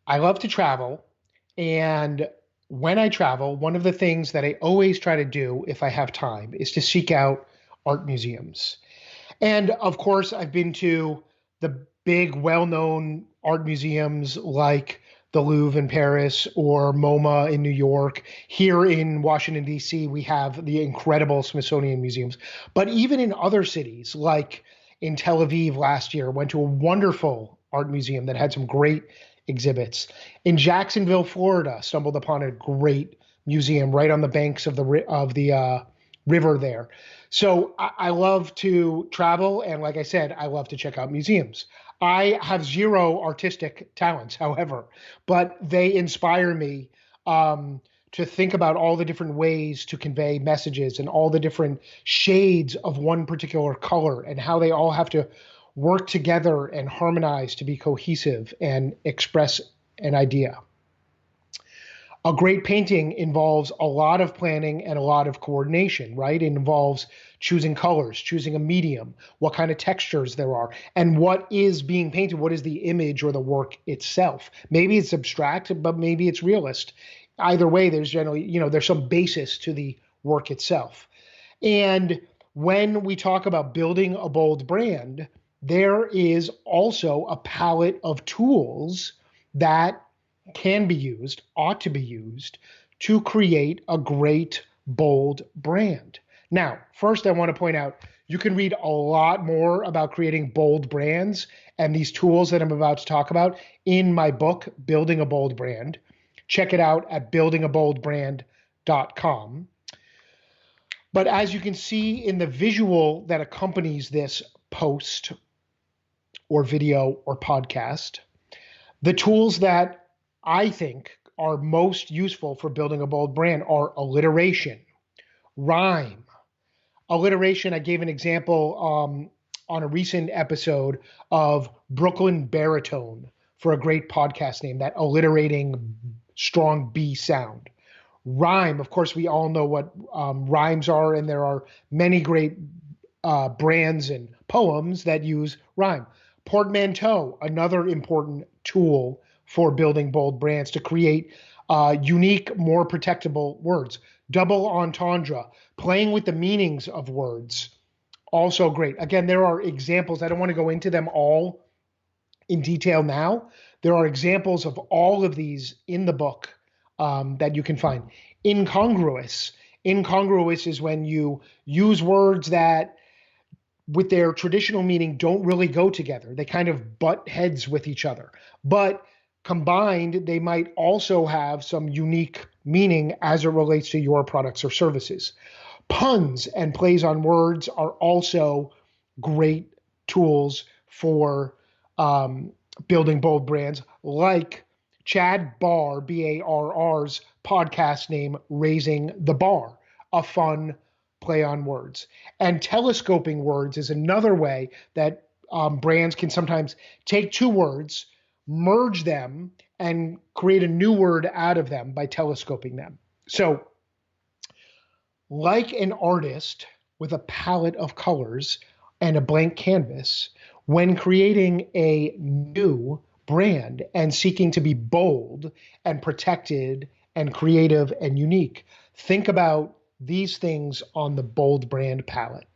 I love to travel. And when I travel, one of the things that I always try to do if I have time is to seek out art museums. And of course, I've been to the big, well known art museums like the Louvre in Paris or MoMA in New York. Here in Washington, D.C., we have the incredible Smithsonian museums. But even in other cities, like in Tel Aviv last year, went to a wonderful art museum that had some great exhibits. In Jacksonville, Florida, stumbled upon a great museum right on the banks of the river there. So I love to travel, and like I said, I love to check out museums. I have zero artistic talents, however, but they inspire me to think about all the different ways to convey messages and all the different shades of one particular color and how they all have to work together and harmonize to be cohesive and express an idea. A great painting involves a lot of planning and a lot of coordination, right? It involves choosing colors, choosing a medium, what kind of textures there are, and what is being painted, what is the image or the work itself. Maybe it's abstract, but maybe it's realist. Either way, there's generally, there's some basis to the work itself. And when we talk about building a bold brand, there is also a palette of tools that can be used, ought to be used to create a great, bold brand. Now, first, I want to point out you can read a lot more about creating bold brands and these tools that I'm about to talk about in my book, Building a Bold Brand. Check it out at buildingaboldbrand.com. But as you can see in the visual that accompanies this post or video or podcast, the tools that I think are most useful for building a bold brand are alliteration, rhyme. Alliteration, I gave an example on a recent episode of Brooklyn Baritone for a great podcast name, that alliterating strong B sound. Rhyme, of course, we all know what rhymes are, and there are many great brands and poems that use rhyme. Portmanteau, another important tool for building bold brands to create unique, more protectable words. Double entendre, playing with the meanings of words, also great. Again, there are examples. I don't want to go into them all in detail now. There are examples of all of these in the book that you can find. Incongruous. Incongruous is when you use words that with their traditional meaning don't really go together. They kind of butt heads with each other. But combined, they might also have some unique meaning as it relates to your products or services. Puns and plays on words are also great tools for building bold brands, like Chad Barr, Barr's podcast name, Raising the Bar, a fun play on words. And telescoping words is another way that brands can sometimes take two words, merge them, and create a new word out of them by telescoping them. So, like an artist with a palette of colors and a blank canvas, when creating a new brand and seeking to be bold and protected and creative and unique, think about these things on the bold brand palette.